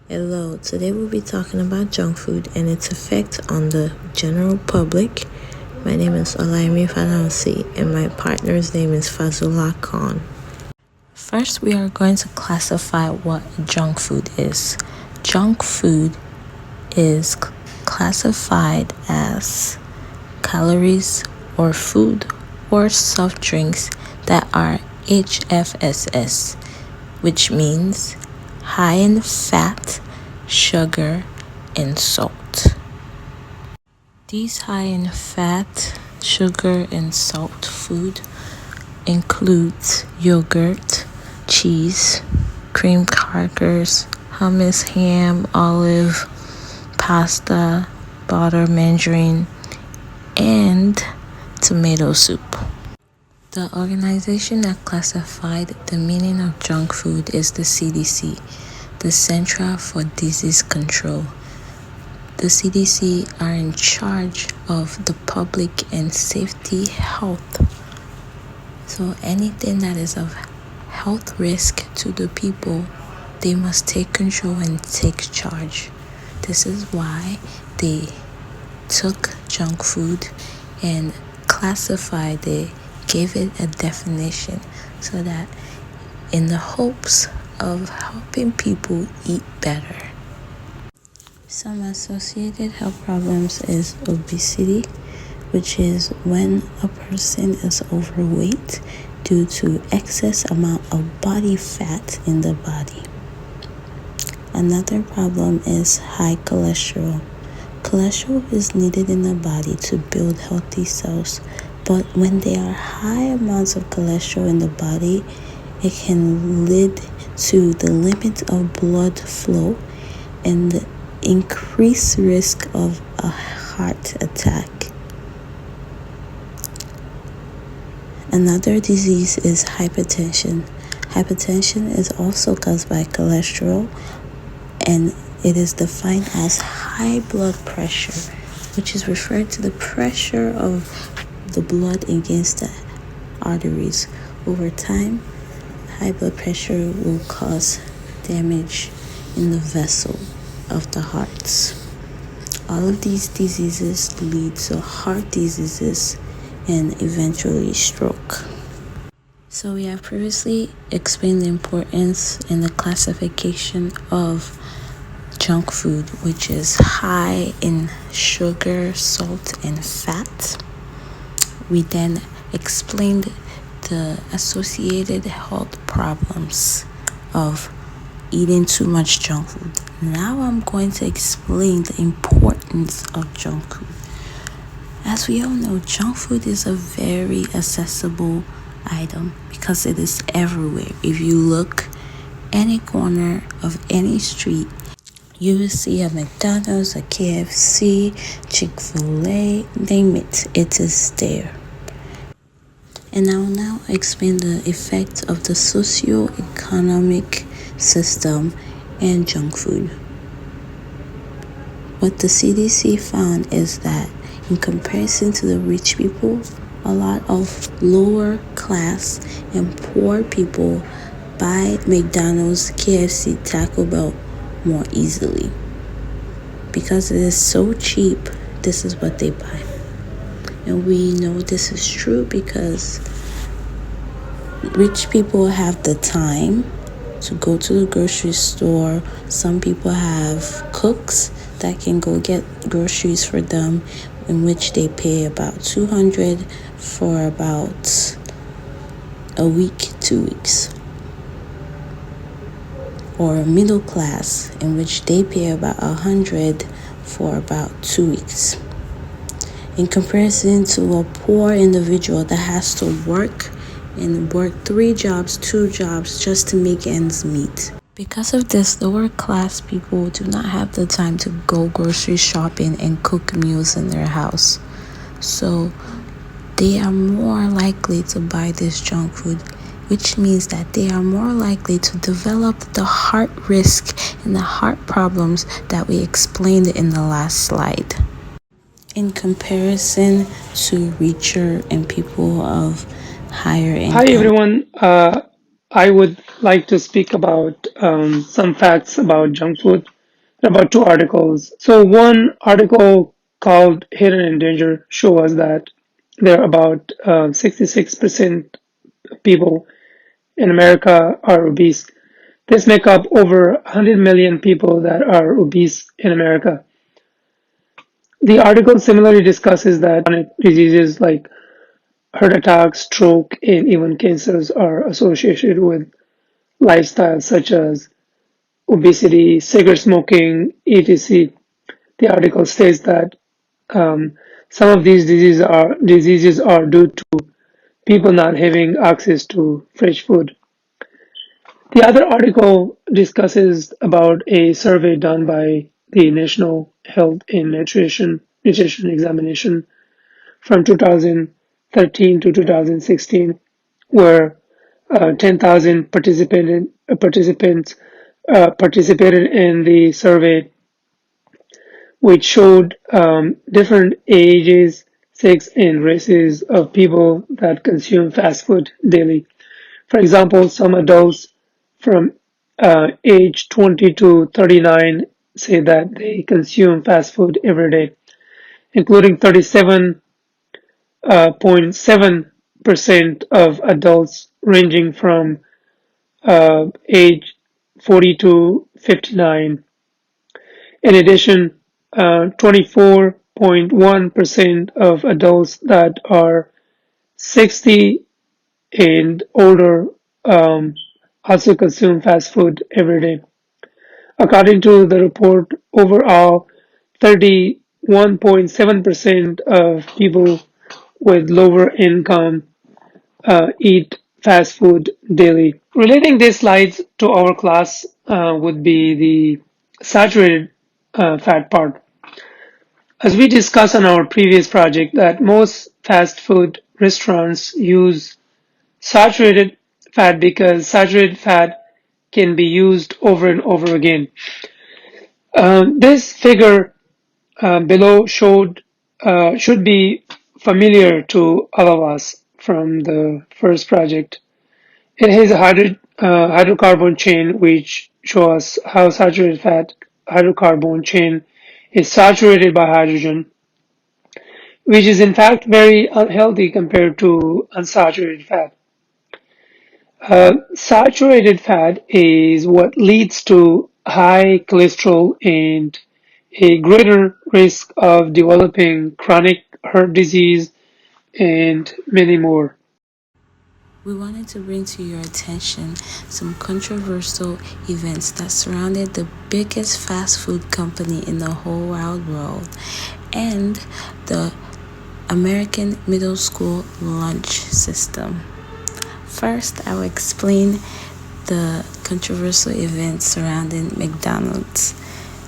Hello, today we'll be talking about junk food and its effect on the general public. My name is Olaimi Fanansi and my partner's name is Fazullah Khan. First, we are going to classify what junk food is. Junk food is classified as calories or food or soft drinks that are HFSS, which means high in fat, sugar, and salt. These high in fat, sugar, and salt food includes yogurt, cheese, cream crackers, hummus, ham, olive, pasta, butter, margarine, and tomato soup. The organization that classified the meaning of junk food is the CDC, the Center for Disease Control. The CDC are in charge of the public and safety health. So anything that is of health risk to the people, they must take control and take charge. This is why they took junk food and classified it, gave it a definition so that in the hopes of helping people eat better. Some associated health problems is obesity, which is when a person is overweight due to excess amount of body fat in the body. Another problem is high cholesterol. Cholesterol is needed in the body to build healthy cells, but when there are high amounts of cholesterol in the body, it can lead to the limit of blood flow and the increased risk of a heart attack. Another disease is hypertension. Hypertension is also caused by cholesterol, and it is defined as high blood pressure, which is referred to the pressure of the blood against the arteries. Over time, high blood pressure will cause damage in the vessel of the hearts. All of these diseases lead to heart diseases and eventually stroke. So we have previously explained the importance and the classification of junk food, which is high in sugar, salt, and fat. We then explained the associated health problems of eating too much junk food. Now I'm going to explain the importance of junk food. As we all know, junk food is a very accessible item because it is everywhere. If you look any corner of any street, you will see a McDonald's, a KFC, Chick-fil-A, name it, it is there. And I will now explain the effect of the socio-economic system and junk food. What the CDC found is that in comparison to the rich people, a lot of lower class and poor people buy McDonald's, KFC, Taco Bell more easily. Because it is so cheap, this is what they buy. And we know this is true because rich people have the time to go to the grocery store. Some people have cooks that can go get groceries for them, in which they pay about $200 for about a week, 2 weeks. Or a middle class, in which they pay about $100 for about 2 weeks. In comparison to a poor individual that has to work 3 jobs, 2 jobs just to make ends meet. Because of this, lower class people do not have the time to go grocery shopping and cook meals in their house. So they are more likely to buy this junk food, which means that they are more likely to develop the heart risk and the heart problems that we explained in the last slide. In comparison to richer and people of higher income. Hi everyone. I would like to speak about some facts about junk food. about two articles. So one article called Hidden in Danger shows us that there are about 66% of people in America are obese. This make up over 100 million people that are obese in America. The article similarly discusses that chronic diseases like heart attack, stroke, and even cancers are associated with lifestyles such as obesity, cigarette smoking, etc. The article states that some of these diseases are due to people not having access to fresh food. The other article discusses about a survey done by the National Health and Nutrition Examination from 2013 to 2016, where 10,000 participants participated in the survey, which showed different ages, sex, and races of people that consume fast food daily. For example, some adults from age 20 to 39 say that they consume fast food every day, including 37.7% of adults ranging from age 40 to 59. In addition, 24.1% of adults that are 60 and older also consume fast food every day. According to the report, overall, 31.7% of people with lower income eat fast food daily. Relating these slides to our class would be the saturated fat part. As we discussed on our previous project, that most fast food restaurants use saturated fat because saturated fat can be used over and over again. This figure below should be familiar to all of us from the first project. It has a hydrocarbon chain which shows how saturated fat hydrocarbon chain is saturated by hydrogen, which is in fact very unhealthy compared to unsaturated fat. Saturated fat is what leads to high cholesterol and a greater risk of developing chronic heart disease and many more. We wanted to bring to your attention some controversial events that surrounded the biggest fast food company in the whole wide world and the American middle school lunch system. First, I will explain the controversial events surrounding McDonald's.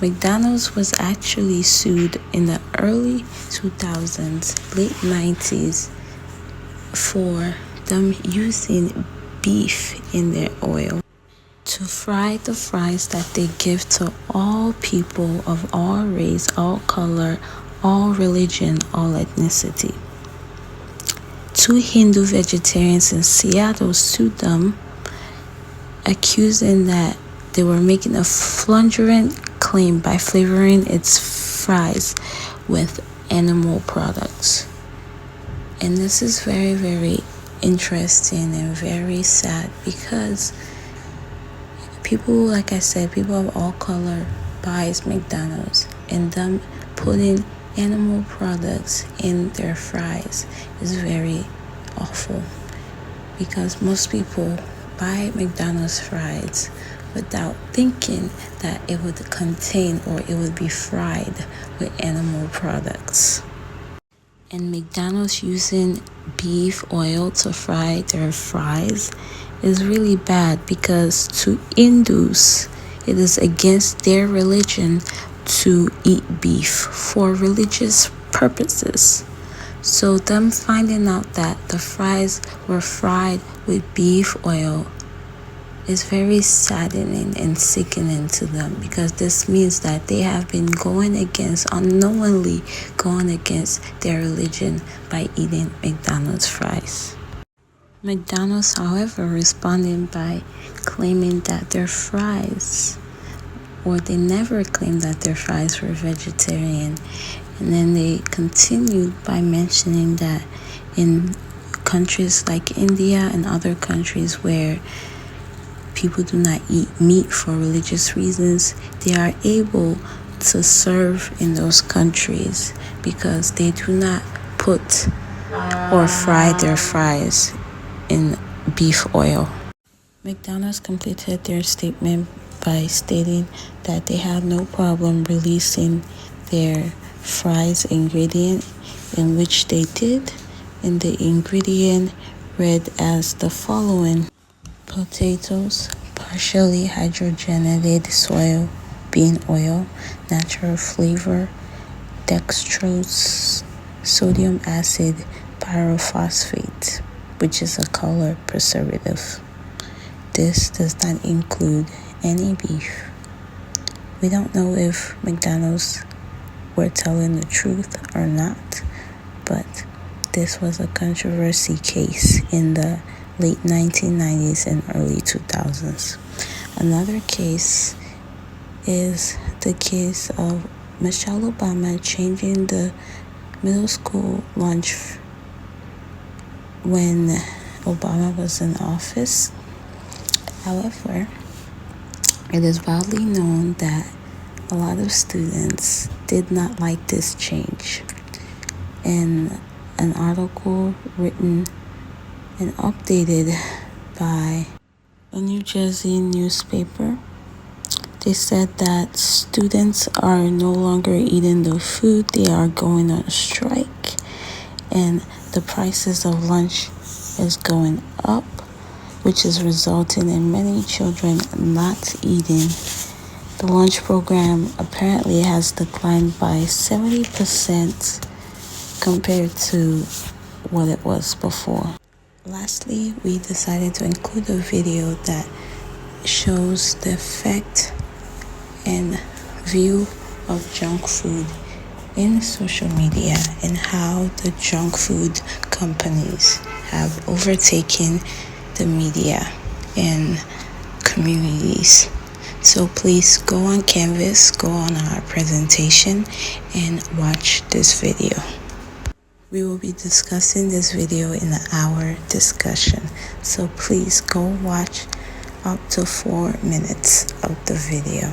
McDonald's was actually sued in the early 2000s, late 90s for them using beef in their oil to fry the fries that they give to all people of all race, all color, all religion, all ethnicity. Two Hindu vegetarians in Seattle sued them, accusing that they were making a fraudulent claim by flavoring its fries with animal products. And this is very, very interesting and very sad because people, like I said, people of all color buys McDonald's, and them putting animal products in their fries is very awful because most people buy McDonald's fries without thinking that it would contain or it would be fried with animal products. And McDonald's using beef oil to fry their fries is really bad because to Hindus, it is against their religion to eat beef for religious purposes. So them finding out that the fries were fried with beef oil is very saddening and sickening to them because this means that they have been unknowingly going against their religion by eating McDonald's fries. McDonald's, however, responded by claiming that their fries or they never claimed that their fries were vegetarian. And then they continued by mentioning that in countries like India and other countries where people do not eat meat for religious reasons, they are able to serve in those countries because they do not put or fry their fries in beef oil. McDonald's completed their statement by stating that they had no problem releasing their fries ingredient, in which they did, and the ingredient read as the following: potatoes, partially hydrogenated soy bean oil, natural flavor, dextrose, sodium acid pyrophosphate, which is a color preservative. This does not include any beef. We don't know if McDonald's were telling the truth or not, but this was a controversy case in the late 1990s and early 2000s. Another case is the case of Michelle Obama changing the middle school lunch when Obama was in office. However, it is widely known that a lot of students did not like this change. In an article written and updated by a New Jersey newspaper, they said that students are no longer eating the food, they are going on strike, and the prices of lunch is going up, which is resulting in many children not eating. The lunch program apparently has declined by 70% compared to what it was before. Lastly, we decided to include a video that shows the effect and view of junk food in social media and how the junk food companies have overtaken the media and communities. So please go on Canvas, go on our presentation, and watch this video. We will be discussing this video in our discussion, so please go watch up to 4 minutes of the video.